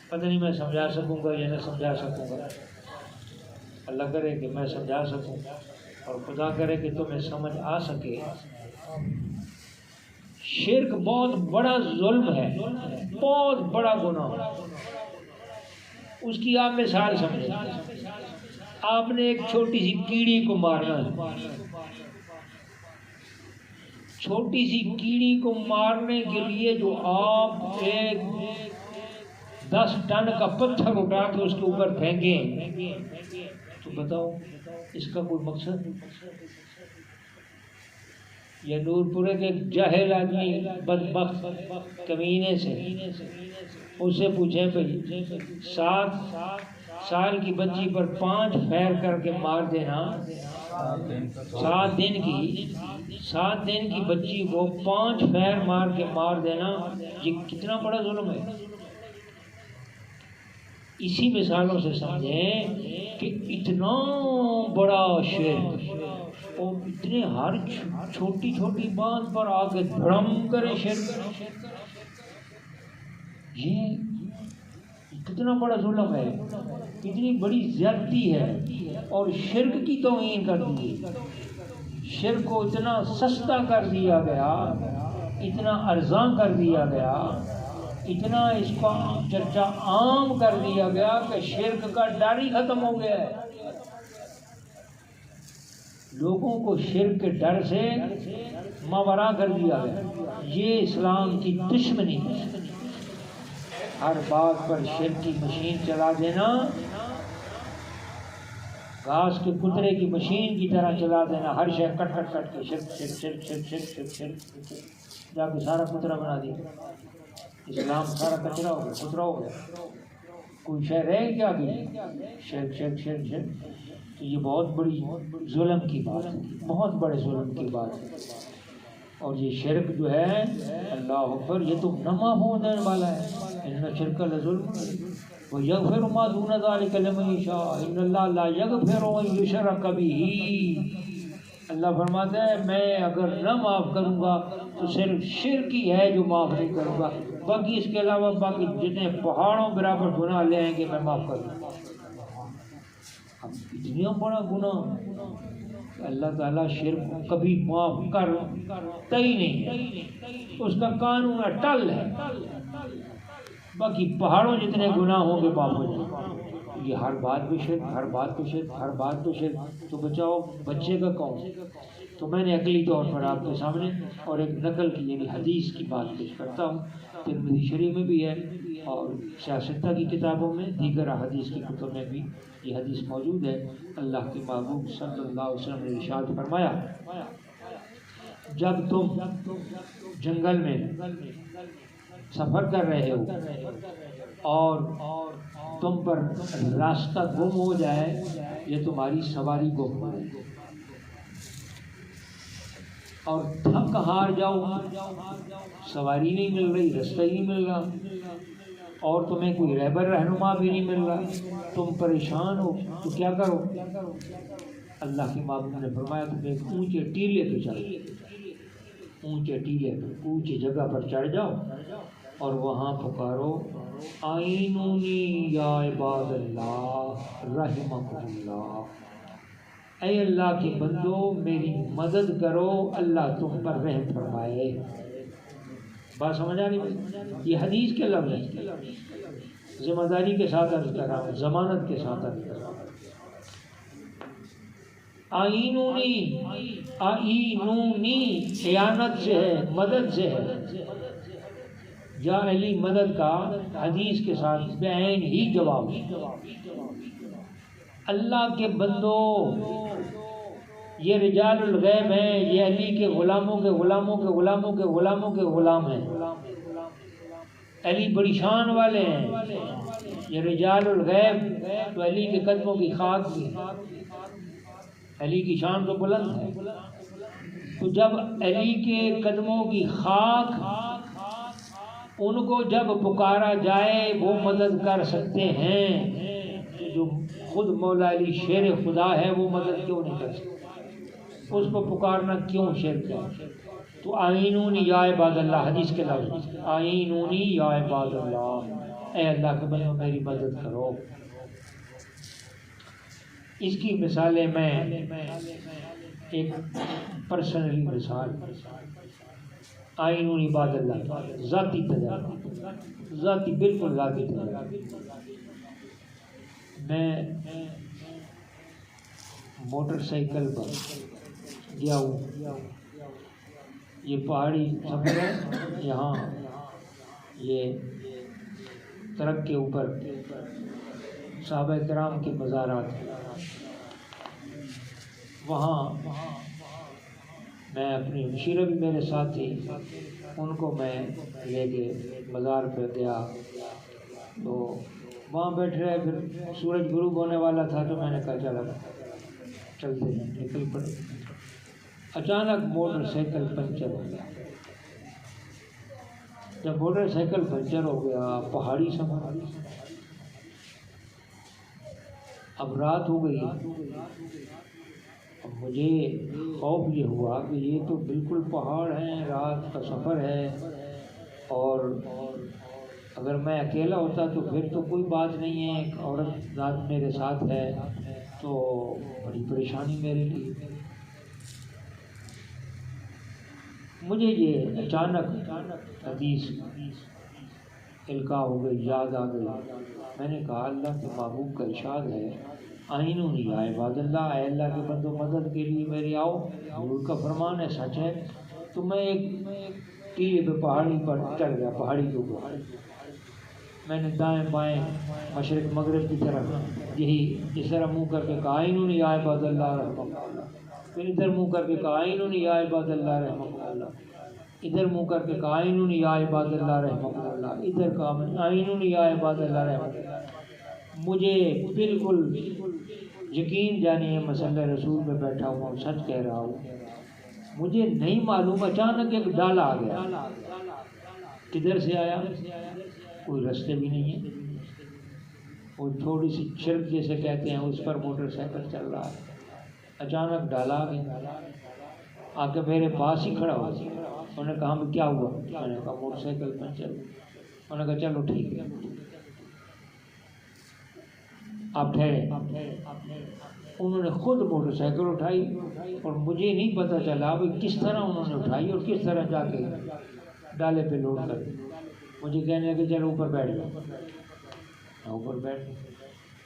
پتہ نہیں میں سمجھا سکوں گا یا نہ سمجھا سکوں گا، اللہ کرے کہ میں سمجھا سکوں اور خدا کرے کہ تمہیں سمجھ آ سکے. شرک بہت بڑا ظلم ہے، بہت بڑا گناہ. اس کی آپ مثال سمجھیں، آپ نے ایک چھوٹی سی کیڑی کو مارنا ہے، چھوٹی سی کیڑی کو مارنے کے لیے جو آپ ایک 10 ٹن کا پتھر اٹھا کے اس کے اوپر پھینکیں تو بتاؤ اس کا کوئی مقصد؟ یا نور پورے کے جاہل آدمی بدبخت کمینے سے اس سے پوچھیں بھائی 7 سال کی بچی پر 5 پھیر کر کے مار دینا، 7 دن کی بچی کو 5 پھیر مار کے مار دینا، یہ کتنا بڑا ظلم ہے. اسی مثالوں سے سمجھیں کہ اتنا بڑا شرک اور اتنے ہر چھوٹی چھوٹی بات پر آ کے دھڑم کرے شرک، یہ کتنا بڑا ظلم ہے، کتنی بڑی زیادتی ہے. اور شرک کی توہین کر دی، شرک کو اتنا سستا کر دیا گیا، اتنا ارزاں کر دیا گیا، اتنا اس کا چرچا عام کر دیا گیا کہ شرک کا ڈر ہی ختم ہو گیا ہے. لوگوں کو شرک کے ڈر سے ماورا کر دیا گیا. یہ اسلام کی دشمنی ہے. ہر بات پر شرک کی مشین چلا دینا، گھاس کے کترے کی مشین کی طرح چلا دینا، ہر شے کٹ کٹ کٹ کے شرک شرک شرک شرک شرک شرک شرک جا کے سارا کترا بنا دیا. اسلام سارا کچرا ہو گیا، کترا ہو گیا، کوئی شے رہ کیا بھی شرک شرک شرک شرک. تو یہ بہت بڑی ظلم کی بات ہے، بہت بڑے ظلم کی بات ہے۔ اور یہ شرک جو ہے اللہ اکبر، یہ تو نہ معاف ہونے والا ہے۔ ان شرک لظلم ویغفر ما دون ذلک لمن یشاء ان اللہ لا یغفر ان یشرک بہ۔ اللہ فرماتا ہے میں اگر نہ معاف کروں گا تو صرف شرک ہی ہے جو معاف نہیں کروں گا، باقی اس کے علاوہ باقی جتنے پہاڑوں برابر گناہ لے آئیں گے میں معاف کر دوں گا۔ اب اتنا بڑا گناہ اللہ تعالیٰ شرک کو کبھی معاف کرتا ہی نہیں ہے، اس کا قانون اٹل ہے، باقی پہاڑوں جتنے گناہ ہوں گے معاف ہو جائیں گے۔ یہ ہر بات پہ شرک، ہر بات پہ شرک، ہر بات پہ شرک، تو بچاؤ بچے کا کون؟ تو میں نے عقلی طور پر آپ کے سامنے اور ایک نقل کی یعنی حدیث کی بات پیش کرتا ہوں، ترمذی شریف میں بھی ہے اور سیاستہ کی کتابوں میں، دیگر حدیث کی کتب میں بھی یہ حدیث موجود ہے۔ اللہ کے محبوب صلی اللہ علیہ وسلم نے ارشاد فرمایا، جب تم جنگل میں سفر کر رہے ہو اور تم پر راستہ گم ہو جائے یا تمہاری سواری گم ہو جائے اور تھک ہار جاؤ، سواری نہیں مل رہی، راستہ ہی نہیں مل رہا اور تمہیں کوئی رہبر رہنما بھی نہیں مل رہا، تم پریشان ہو تو کیا کرو؟ اللہ کے محبوب نے فرمایا تم ایک اونچے ٹیلے پہ چڑھو، اونچے ٹیلے پہ، اونچی جگہ پر چڑھ جاؤ اور وہاں پکارو آئینونی یا عباد اللہ رحمکم اللہ، اے اللہ کے بندو میری مدد کرو، اللہ تم پر رحم فرمائے۔ بات سمجھ آ رہی؟ یہ حدیث کے لفظ ہے، ذمہ داری کے ساتھ عرض کر رہا ہوں، ضمانت کے ساتھ عرض کر رہا ہوں۔ آئینونی، آئینونی اعانت سے ہے، مدد سے ہے، یا علی مدد کا حدیث کے ساتھ بعین ہی جواب ہے۔ اللہ کے بندو یہ رجال الغیب ہیں، یہ علی کے غلاموں کے غلاموں کے غلاموں کے غلاموں کے غلام ہیں، علی بڑی شان والے ہیں، یہ رجال الغیب تو علی کے قدموں کی خاک بھی، علی کی شان تو بلند ہے، تو جب علی کے قدموں کی خاک ان کو جب پکارا جائے وہ مدد کر سکتے ہیں، جو خود مولا علی شیر خدا ہے وہ مدد کیوں نہیں کر سکتے؟ اس کو پکارنا کیوں شرک ہے؟ تو آئینونی یا عباد اللہ، حدیث کے لفظ آئینونی یا عباد اللہ، اے اللہ کے بندو میری مدد کرو۔ اس کی مثالیں میں ایک پرسنلی مثال، آئینونی عباد اللہ، ذاتی تجربہ، ذاتی بالکل ذاتی تجربہ۔ میں موٹر سائیکل پر گیا ہوں، یہ پہاڑی سفر ہے، یہاں یہ ٹرک کے اوپر صحابہ کرام کے مزارات ہیں، وہاں میں اپنی ہمشیرہ بھی میرے ساتھ تھی، ان کو میں لے کے مزار پہ گیا تو وہاں بیٹھ رہے، پھر سورج غروب ہونے والا تھا تو میں نے کہا چلتے ہیں، نکل پڑے۔ اچانک موٹر سائیکل پنچر ہو گیا۔ جب موٹر سائیکل پنچر ہو گیا، پہاڑی سفر، اب رات ہو گئی، اب مجھے خوف یہ ہوا کہ یہ تو بالکل پہاڑ ہیں، رات کا سفر ہے، اور اگر میں اکیلا ہوتا تو پھر تو کوئی بات نہیں ہے، ایک عورت ذات میرے ساتھ ہے تو بڑی پریشانی میرے لیے۔ مجھے یہ اچانک حدیث القاء ہو گئی، یاد آ گئی۔ میں نے کہا اللہ کے محبوب کا ارشاد ہے آئینونی یا عباد اللہ، اے اللہ کے بندو مدد کے لیے میرے آؤ، حضور کا فرمان ہے، سچ ہے۔ تو میں ایک ٹیلے پہ پہاڑی پر چڑھ گیا، پہاڑی کے اوپر، میں نے دائیں بائیں مشرق مغرب کی طرف یہی اس طرح منہ کر کے کہا آئینونی یا عباد اللہ رحمۃ اللہ، پھر ادھر منہ کر کے کہا آئینونی یا عباد اللہ رحمۃ اللہ، ادھر منہ کر کے کہا آئینونی یا عباد اللہ رحمۃ اللہ، ادھر کہا آئینونی یا عباد اللہ رحمۃ اللہ۔ مجھے بالکل یقین جانیے مسئلہ رسول میں بیٹھا ہوا ہوں، سچ کہہ رہا ہوں، مجھے نہیں معلوم اچانک ایک ڈالا آ گیا، کدھر سے آیا کوئی رستے بھی نہیں ہے، وہ تھوڑی سی چھڑک جیسے کہتے ہیں اس پر موٹر سائیکل چل رہا ہے، اچانک ڈالا آ گیا، آ کے میرے پاس ہی کھڑا ہوا، انہوں نے کہا کیا ہوا؟ میں نے کہا موٹر سائیکل پنچر، انہوں نے کہا چلو ٹھیک ہے آپ ٹھہرے، انہوں نے خود موٹر سائیکل اٹھائی اور مجھے نہیں پتہ چلا وہ کس طرح انہوں نے اٹھائی اور کس طرح جا کے ڈالے پہ لوڈ کر دی، مجھے کہنے لگے چلو اوپر بیٹھ جاؤ، اوپر بیٹھ،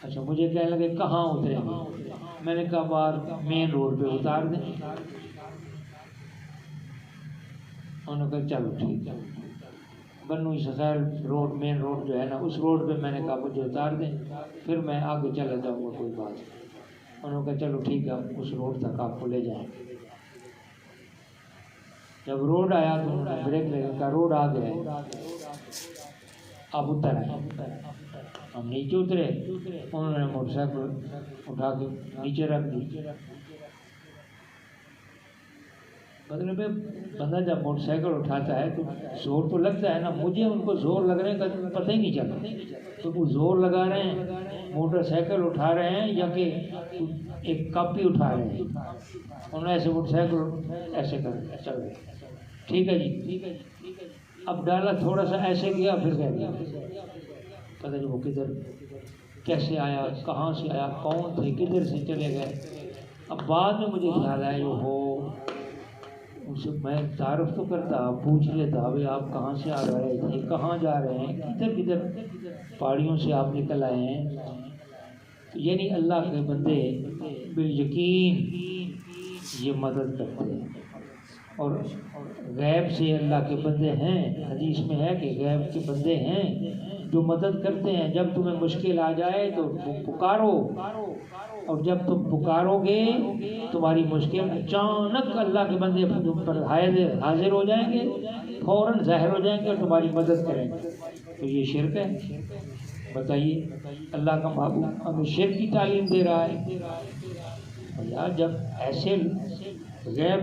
اچھا مجھے کہنے لگے کہاں اتریں گے؟ میں نے کہا باہر مین روڈ پہ اتار دیں، انہوں نے کہا چلو ٹھیک ہے، بنو اسرائیل روڈ مین روڈ جو ہے نا اس روڈ پہ میں نے کہا مجھے اتار دیں، پھر میں آگے چلا جاؤں گا کوئی بات نہیں، انہوں نے کہا چلو ٹھیک ہے اس روڈ تک آپ کو لے جائیں گے، جب روڈ آیا تو انہوں نے بریک لگا، کہا روڈ آ گیا ہے آپ اتر آئے، ہم نیچے اترے، انہوں نے موٹر سائیکل اٹھا کے نیچے رکھ دی، مطلب بندہ جب موٹر سائیکل اٹھاتا ہے تو زور تو لگتا ہے نا، مجھے ان کو زور لگنے کا پتہ ہی نہیں چلا، تو وہ زور لگا رہے ہیں موٹر سائیکل اٹھا رہے ہیں یا کہ ایک کاپی اٹھا رہے ہیں، انہوں نے ایسے موٹر سائیکل ایسے کر چل گئے، ٹھیک ہے جی، اب ڈالا تھوڑا سا ایسے کیا پھر کہہ دیا، پتہ نہیں وہ کدھر کیسے آیا، کہاں سے آیا، کون تھے، کدھر سے چلے گئے، اب بعد میں مجھے خیال آیا یہ ہو ان سے میں تعارف تو کرتا، پوچھ لیتا بھائی آپ کہاں سے آ رہے تھے، کہاں جا رہے ہیں، کدھر کدھر پہاڑیوں سے آپ نکل آئے ہیں، یعنی اللہ کے بندے بالیقین یہ مدد کرتے ہیں، اور غیب سے اللہ کے بندے ہیں، حدیث میں ہے کہ غیب کے بندے ہیں جو مدد کرتے ہیں، جب تمہیں مشکل آ جائے تو پکارو، اور جب تم پکارو گے تمہاری مشکل اچانک اللہ کے بندے تم پر حاضر ہو جائیں گے، فوراً ظاہر ہو جائیں گے اور تمہاری مدد کریں گے، تو یہ شرک ہے؟ بتائیے، اللہ کا محبوب ہمیں شرک کی تعلیم دے رہا ہے، اور یار جب ایسے غیب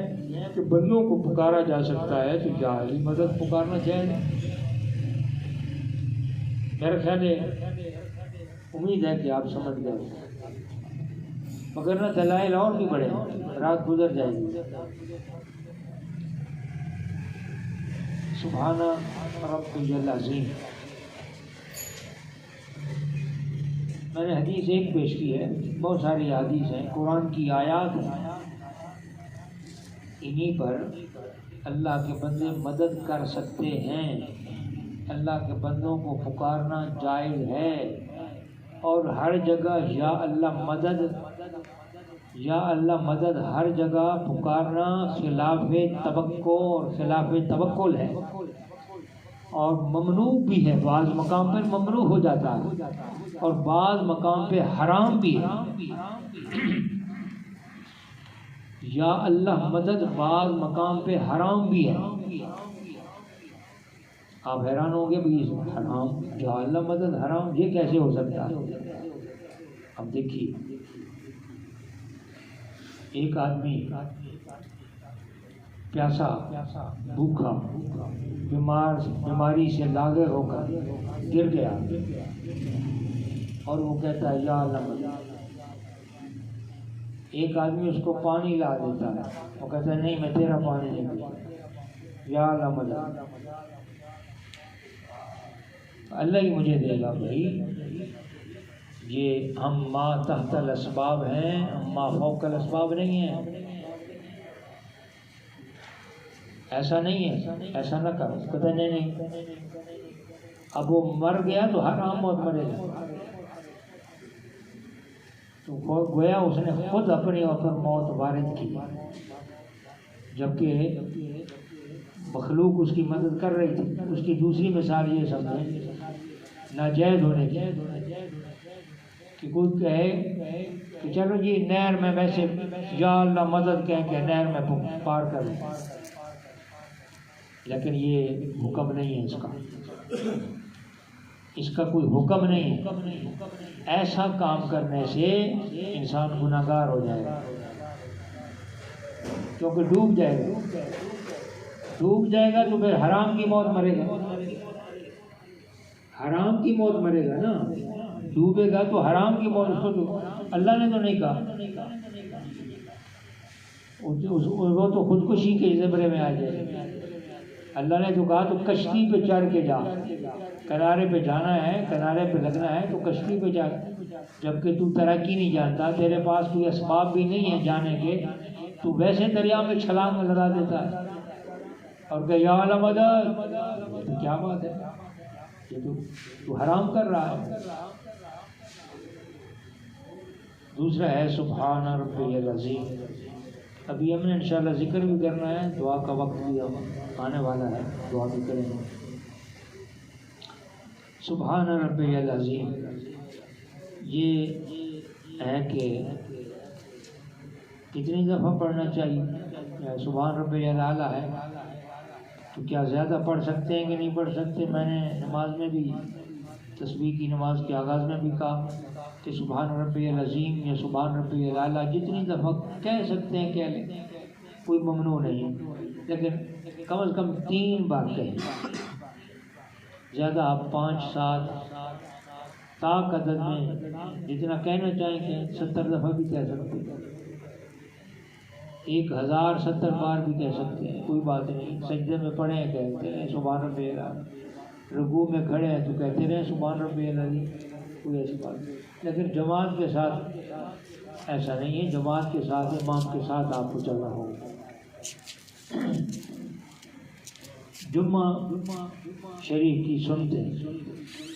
کے بندوں کو پکارا جا سکتا ہے تو جاہلی مدد پکارنا چاہیے، میرا خیال ہے، امید ہے کہ آپ سمجھ گئے، مگر نہ دلائل اور بھی بڑے، رات گزر جائے گی، سبحان رب العظیم۔ میں نے حدیث ایک پیش کی ہے، بہت ساری حدیث ہیں، قرآن کی آیات ہیں، انہی پر اللہ کے بندے مدد کر سکتے ہیں، اللہ کے بندوں کو پکارنا جائز ہے، اور ہر جگہ یا اللہ مدد، یا اللہ مدد ہر جگہ پکارنا خلاف توقع اور خلاف توکل ہے، اور ممنوع بھی ہے، بعض مقام پر ممنوع ہو جاتا ہے اور بعض مقام پہ حرام بھی ہے، یا اللہ مدد بعض مقام پہ حرام بھی ہے، آپ حیران ہوں گے بھائی حرام، یا اللہ مدد حرام، یہ کیسے ہو سکتا ہے؟ اب دیکھیے، ایک آدمی پیاسا، بھوکا، بیماری سے لاغر ہو کر گر گیا، اور وہ کہتا ہے یا اللہ مدد، ایک آدمی اس کو پانی لا دیتا ہے، وہ کہتا ہے نہیں میں تیرا پانی نہیں پیتا، یا اللہ مدد، اللہ ہی مجھے دے گا بھائی، یہ ہم ما تحت الاسباب ہیں، ہم ما فوق الاسباب نہیں ہیں، ایسا نہیں ہے، ایسا نہ کرو، کہتا نہیں، اب وہ مر گیا تو حرام موت مرے گا، تو گویا اس نے خود اپنی اوپر موت وارد کی، جبکہ مخلوق اس کی مدد کر رہی تھی۔ اس کی دوسری مثال یہ سمجھیں ناجائز ہونے کی، کہ کوئی کہے کہ چلو جی نہر میں ویسے یا اللہ مدد کہیں کہ نہر میں پار کر لیں، لیکن یہ حکم نہیں ہے اس کا، اس کا کوئی حکم نہیں ہے. ایسا کام کرنے سے انسان گناہگار ہو جائے گا، کیونکہ ڈوب جائے گا تو پھر حرام کی موت مرے گا. حرام کی موت مرے گا نا، ڈوبے گا تو حرام کی موت. اس کو تو اللہ نے تو نہیں کہا، وہ تو خودکشی کے زمرے میں آ جائے گا. اللہ نے تو کہا تو کشتی پہ چڑھ کے جا، کنارے پہ جانا ہے، کنارے پہ لگنا ہے تو کشتی پہ جا. جبکہ تو تیراکی نہیں جانتا، تیرے پاس کوئی اسباب بھی نہیں ہے جانے کے، تو ویسے دریا میں چھلانگ لگا دیتا ہے اور کہ یا اللہ مدد. کیا بات ہے، یہ تو حرام کر رہا ہے. دوسرا ہے سبحان ربی العظیم. ابھی ہم نے انشاءاللہ ذکر بھی کرنا ہے، دعا کا وقت بھی آنے والا ہے، دعا بھی کریں گے. سبحان ربی العظیم یہ ہے کہ کتنی دفعہ پڑھنا چاہیے. سبحان ربی الاعلیٰ ہے تو کیا زیادہ پڑھ سکتے ہیں کہ نہیں پڑھ سکتے؟ میں نے نماز میں بھی، تسبیح کی نماز کے آغاز میں بھی کہا کہ سبحان ربی العظیم یا سبحان ربی الاعلیٰ جتنی دفعہ کہہ سکتے ہیں کہہ لیں، کوئی ممنوع نہیں، لیکن کم از کم 3 بار کہیں. زیادہ آپ 5 7 طاق عدد میں جتنا کہنا چاہیں کہ 70 دفعہ بھی کہہ سکتے ہیں، 1070 بار بھی کہہ سکتے ہیں، کوئی بات نہیں. سجدے میں پڑھے ہیں کہتے ہیں سبحان ربی الاعلیٰ، رکوع میں کھڑے ہیں تو کہتے رہے سبحان ربی العظیم، کوئی ایسی بات نہیں. لیکن جماعت کے ساتھ ایسا نہیں ہے، جماعت کے ساتھ امام کے ساتھ آپ کو چلنا ہوگا. جمعہ شریف کی سنتیں.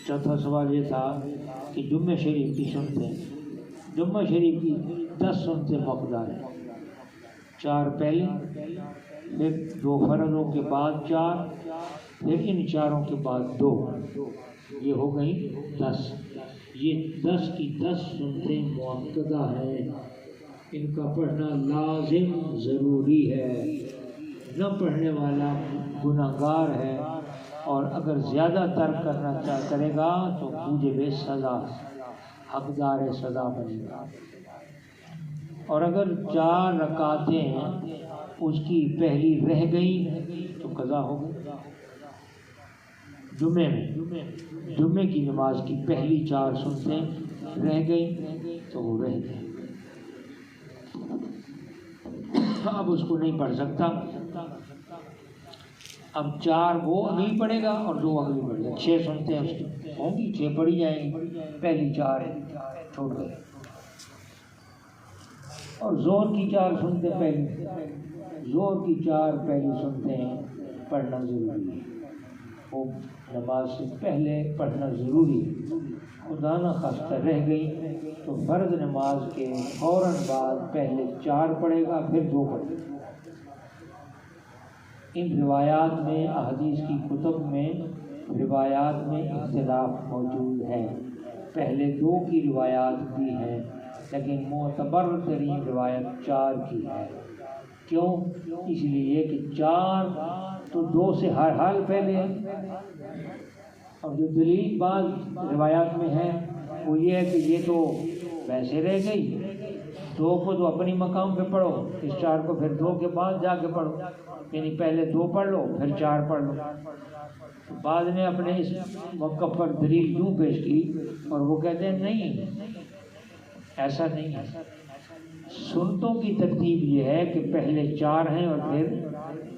چوتھا سوال یہ تھا کہ جمعہ شریف کی سنتیں. جمعہ شریف کی 10 سنتیں مقدار ہیں. 4 پہلے، پھر 2 فرضوں کے بعد 4، پھر ان 4 کے بعد 2، یہ ہو گئی 10. یہ 10 کی 10 سنتیں مؤکدہ ہیں، ان کا پڑھنا لازم ضروری ہے. نہ پڑھنے والا گناہگار ہے، اور اگر زیادہ ترک کرے گا تو موجب سزا، حقدار سزا بنے گا. اور اگر 4 رکعتیں اس کی پہلی رہ گئی تو قضا ہو گئی. جمعے کی نماز کی پہلی 4 سنتیں رہ گئی تو وہ رہ گئی، اب اس کو نہیں پڑھ سکتا. اب 4 وہ نہیں پڑھے گا اور 2 اگلی پڑھے گا. 6 سنتیں اس کی ہوں گی، 6 پڑھی جائیں گی، پہلی 4 چھوڑ گئے. اور زور کی 4 سنتیں پہلی، زور کی 4 پہلی سنتیں پڑھنا ضروری ہے. وہ نماز سے پہلے پڑھنا ضروری ہے. خدا نہ خواستہ رہ گئی تو فرض نماز کے فوراً بعد پہلے 4 پڑھے گا، پھر 2 پڑھے گا. ان روایات میں، احادیث کی کتب میں روایات میں اختلاف موجود ہے. پہلے 2 کی روایات بھی ہیں، لیکن معتبر ترین روایت 4 کی ہے. کیوں؟ اس لیے کہ 4 تو 2 سے ہر حال پہلے ہے. اور جو دلیل بعض روایات میں ہے وہ یہ ہے کہ یہ تو ویسے رہ گئی، 2 کو تو اپنی مقام پہ پڑھو، اس 4 کو پھر 2 کے بعد جا کے پڑھو، یعنی پہلے 2 پڑھ لو پھر 4 پڑھ لو. بعد نے اپنے اس موقع پر دلیل یوں پیش کی اور وہ کہتے ہیں نہیں، ایسا نہیں ہے. سنتوں کی ترتیب یہ ہے کہ پہلے 4 ہیں اور پھر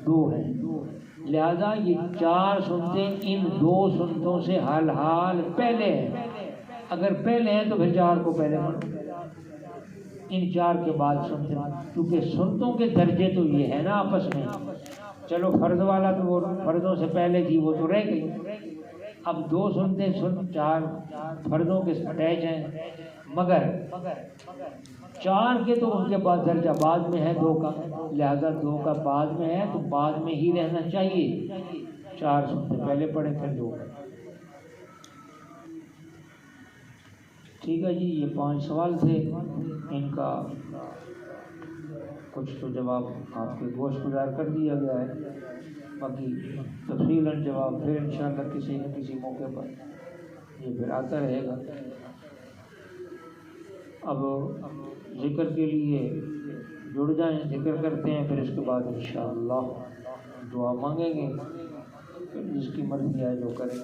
2 ہیں، لہذا یہ 4 سنتیں ان 2 سنتوں سے حال حال پہلے ہیں. اگر پہلے ہیں تو پھر 4 کو پہلے پڑھو، ان 4 کے بعد سنتیں. کیونکہ سنتوں کے درجے تو یہ ہے نا آپس میں. چلو فرض والا تو وہ فرضوں سے پہلے تھی، وہ تو رہ گئی. اب 2 سنتیں 4 فرضوں کے اٹیچ ہیں، مگر 4 کے تو ان کے بعد درجہ بعد میں ہے 2 کا، لہذا 2 کا بعد میں ہے تو بعد میں ہی رہنا چاہیے. 4 سنتیں پہلے پڑھیں پھر 2. ٹھیک ہے جی، یہ 5 سوال تھے، ان کا کچھ تو جواب آپ کے گوشت گزار کر دیا گیا ہے، باقی تفصیلاً جواب پھر انشاءاللہ کسی نہ کسی موقع پر یہ پھر آتا رہے گا۔ اب ذکر کے لیے جڑ جائیں، ذکر کرتے ہیں، پھر اس کے بعد انشاءاللہ دعا مانگیں گے، پھر جس کی مرضی ہے جو کریں۔